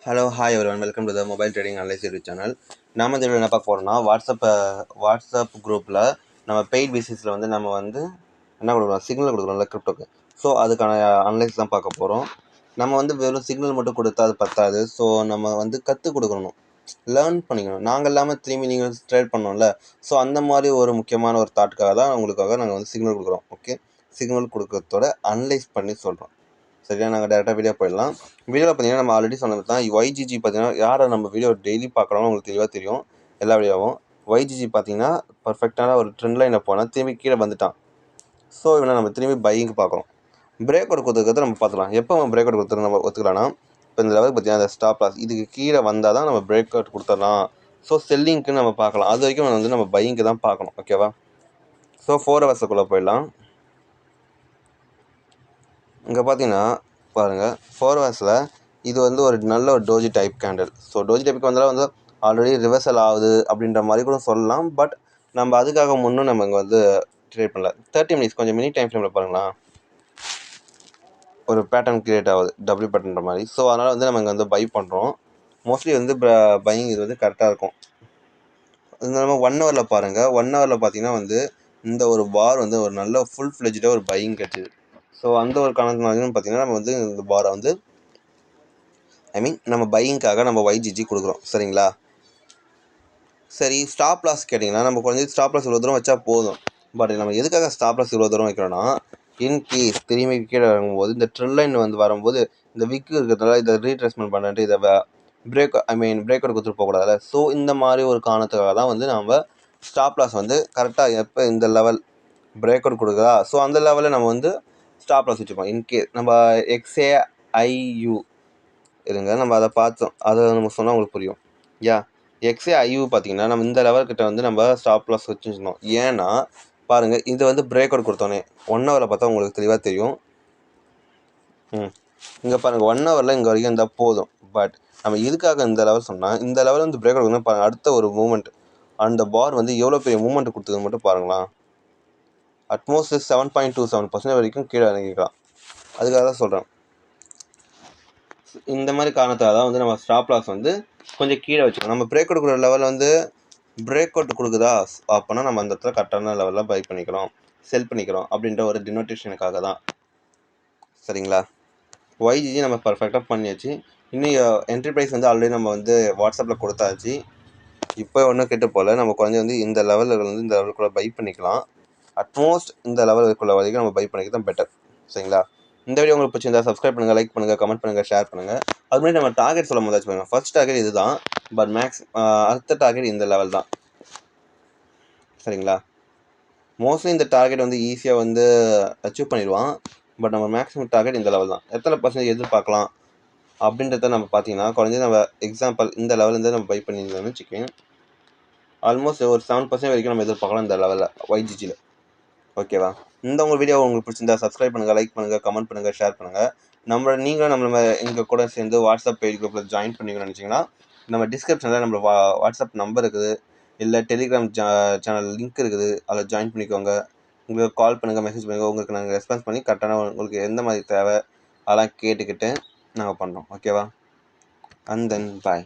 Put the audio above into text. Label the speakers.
Speaker 1: Hello hi everyone welcome to the mobile trading analyse YouTube channel. நம்ம இந்த video என்ன பார்க்க போகிறோம்னா வாட்ஸ்அப் குரூப்பில் நம்ம பெய்ட் பேசிஸில் நம்ம என்ன கொடுக்குறோம், சிக்னல் கொடுக்குறோம்ல கிரிப்டோக்கு. ஸோ அதுக்கான அனலைஸ் தான் பார்க்க போகிறோம். நம்ம வெறும் சிக்னல் மட்டும் கொடுத்தா அது பத்தாது. ஸோ நம்ம கற்றுக் கொடுக்கணும், லேர்ன் பண்ணிக்கணும். நாங்கள் இல்லாமல் திரும்பி நீங்கள் ட்ரேட் பண்ணோம்ல. ஸோ அந்த மாதிரி ஒரு முக்கியமான ஒரு தாட்டுக்காக தான் உங்களுக்காக நாங்கள் சிக்னல் கொடுக்குறோம். ஓகே, சிக்னல் கொடுக்கறதோட அனலைஸ் பண்ணி சொல்கிறோம். சரியா, நாங்கள் டேரெக்டாக வீடியோ போயிடலாம். வீடியோவில் பார்த்தீங்கன்னா நம்ம ஆல்ரெடி சொன்னது தான். ஒய்ஜிஜி பார்த்தீங்கன்னா யாரை நம்ம வீடியோ டெய்லி பார்க்குறோம் உங்களுக்கு தெளிவாக தெரியும். எல்லா வீடியோவும் ஒய்ஜிஜி பார்த்தீங்கன்னா பர்ஃபெக்டான ஒரு ட்ரெண்ட் லைனில் போனால் திரும்பி கீழே வந்துட்டான். ஸோ இவனை நம்ம திரும்பி பையிங்க்கு பார்க்குறோம். பிரேக் அவுட் கொடுத்துருக்கிறத நம்ம பார்த்துக்கலாம். எப்போ நம்ம பிரேக் அவுட் கொடுத்துரு நம்ம ஒத்துக்கலாம்னா, இப்போ இந்த லெவலுக்கு பார்த்தீங்கன்னா அந்த ஸ்டாப் லாஸ் இதுக்கு கீழே வந்தால் தான் நம்ம பிரேக் அவுட் கொடுத்துடலாம். ஸோ செல்லிங்க்கு நம்ம பார்க்கலாம். அது வரைக்கும் நம்ம பையிங்க்கு தான் பார்க்கணும். ஓகேவா? ஸோ 4 ஹவர்ஸுக்குள்ளே போயிடலாம். இங்கே பார்த்தீங்கன்னா பாருங்கள், 4 ஹவர்ஸில் இது ஒரு நல்ல ஒரு doji type candle. So doji டைப்புக்கு வந்தாலும் ஆல்ரெடி ரிவர்சல் ஆகுது அப்படின்ற மாதிரி கூட சொல்லலாம். பட் நம்ம அதுக்காக முன்னும் நம்ம இங்கே ட்ரேட் பண்ணல. 30 மினிட்ஸ் கொஞ்சம் மினி டைம் ஃப்ரேமில் பாருங்களேன், ஒரு பேட்டர்ன் கிரியேட் ஆகுது, டபுள்யூ பேட்டர்ன்ற மாதிரி. ஸோ அதனால் நம்ம இங்கே பை பண்ணுறோம். மோஸ்ட்லி பையிங் இது கரெக்டாக இருக்கும். நம்ம 1 ஹவரில் பாருங்கள். 1 ஹவரில் பார்த்தீங்கன்னா இந்த ஒரு பார் ஒரு நல்ல ஃபுல் ஃப்ளெஜ்டாக ஒரு பையிங் கிடச்சிது. ஸோ அந்த ஒரு காரணத்தினாலும் பார்த்தீங்கன்னா நம்ம இந்த பாரை நம்ம பையிங்காக நம்ம ஒய்ஜிஜி கொடுக்குறோம். சரிங்களா? சரி, ஸ்டாப் லாஸ் கேட்டிங்கன்னா நம்ம கொஞ்சம் ஸ்டாப் லாஸ் இவ்வளோ தூரம் வச்சா போதும். பட் நம்ம எதுக்காக ஸ்டாப் லாஸ் இவ்வளோ தூரம் வைக்கிறோன்னா, இன்கேஸ் திரும்பி கீழே இறங்கும்போது இந்த ட்ரெண்ட் லைன் வரும்போது இந்த விக்கு இருக்கிறதுனால இதை ரீட்ரேஸ்மெண்ட் பண்ணிட்டு இதை பிரேக் அவுட் கொடுத்துட்டு போகக்கூடாதுல்ல. ஸோ இந்த மாதிரி ஒரு காரணத்துக்காக தான் நம்ம ஸ்டாப் லாஸ் கரெக்டாக எப்போ இந்த லெவல் பிரேக் அவுட் கொடுக்குதா, ஸோ அந்த லெவலில் நம்ம ஸ்டாப் லாஸ் வச்சுப்போம். இன்கேஸ் நம்ம XAIU இருங்க, நம்ம அதை பார்த்தோம், அதை நம்ம சொன்னால் உங்களுக்கு புரியும். XAIU பார்த்தீங்கன்னா நம்ம இந்த லெவல்கிட்ட நம்ம ஸ்டாப் லாஸ் வச்சுருந்தோம். ஏன்னா பாருங்கள், இது பிரேக் அவுட் கொடுத்தோன்னே 1 ஹவரில் பார்த்தா உங்களுக்கு தெளிவாக தெரியும். இங்கே பாருங்கள், 1 ஹவரில் இங்கே வரைக்கும் இருந்தால் போதும். பட் நம்ம இதுக்காக இந்த லெவல் சொன்னால், இந்த லெவலில் பிரேக் அவுட் கொடுத்தோன்னா பாருங்கள், அடுத்த ஒரு மூமெண்ட் அந்த பார் எவ்வளோ பெரிய மூமெண்ட் கொடுத்தது மட்டும் பாருங்களேன். அட்மோஸ்ட் 7.27% வரைக்கும் கீழே இறங்கிக்கலாம். அதுக்காக தான் சொல்கிறேன். இந்த மாதிரி காரணத்தால் தான் நம்ம ஸ்டாப் லாஸ் கொஞ்சம் கீழே வச்சுக்கணும். நம்ம பிரேக் அவுட் கொடுக்குற லெவல் பிரேக் அவுட் கொடுக்குதா, அப்போனா நம்ம அந்த இடத்துல கரெக்டான லெவலில் பை பண்ணிக்கிறோம், செல் பண்ணிக்கிறோம் அப்படின்ற ஒரு டினோட்டேஷனுக்காக தான். சரிங்களா? ஒய்ஜிஜி நம்ம பர்ஃபெக்டாக பண்ணியாச்சு. இன்னும் என்ட்ரி ப்ரைஸ் ஆல்ரெடி நம்ம வாட்ஸ்அப்பில் கொடுத்தாச்சு. இப்போ ஒன்றும் கிட்ட போகல. நம்ம குறைஞ்சி இந்த லெவலில் இந்த லெவலுக்குள்ளே பை பண்ணிக்கலாம். அட்மோஸ்ட் இந்த லெவலுக்குள்ள வரைக்கும் நம்ம பை பண்ணிக்க தான் பெட்டர். சரிங்களா? இந்த வீடியோ உங்களுக்கு பிடிச்சிருந்தா சப்ஸ்கிரைப் பண்ணுங்கள், லைக் பண்ணுங்கள், கமெண்ட் பண்ணுங்கள், ஷேர் பண்ணுங்கள். அது மாதிரி நம்ம டார்கெட் சொல்லும் போதாச்சும் பாருங்கள். ஃபர்ஸ்ட் டார்கெட் இது தான், பட் அடுத்த டார்கெட் இந்த லெவல் தான். சரிங்களா? மோஸ்ட்லி இந்த டார்கெட் ஈஸியாக அச்சீவ் பண்ணிடுவான். பட் நம்ம மேக்ஸிமம் டார்கெட் இந்த லெவல் தான். எத்தனை பர்சன்டேஜ் எதிர்பார்க்கலாம் அப்படின்றத நம்ம பார்த்தீங்கன்னா, குறைஞ்சி நம்ம எக்ஸாம்பிள் இந்த லெவலேருந்து நம்ம பை பண்ணியிருந்தோம்னு வச்சுக்கோங்க, ஆல்மோஸ்ட் ஒரு 7% வரைக்கும் நம்ம எதிர்பார்க்கலாம் இந்த லெவலில் ஒய்ஜிஜியில். ஓகேவா? உங்கள் வீடியோ உங்களுக்கு பிடிச்சிருந்தா சப்ஸ்கிரைப் பண்ணுங்கள், லைக் பண்ணுங்கள், கமெண்ட் பண்ணுங்கள், ஷேர் பண்ணுங்கள். நீங்களும் நம்ம எங்கள் கூட சேர்ந்து வாட்ஸ்அப் பேஜ் குரூப்பில் ஜாயின் பண்ணிக்கணும்னு நினச்சிங்கன்னா, நம்ம டிஸ்கிரிப்ஷனில் நம்ம வாட்ஸ்அப் நம்பர் இருக்குது, இல்லை டெலிகிராம் சேனல் லிங்க் இருக்குது, அதில் ஜாயின் பண்ணிக்கோங்க. உங்களுக்கு கால் பண்ணுங்கள், மெசேஜ் பண்ணுங்கள். உங்களுக்கு நாங்கள் ரெஸ்பான்ஸ் பண்ணி கரெக்டான உங்களுக்கு எந்த மாதிரி தேவை அதெல்லாம் கேட்டுக்கிட்டு நாங்கள் பண்ணுறோம். ஓகேவா? And then bye.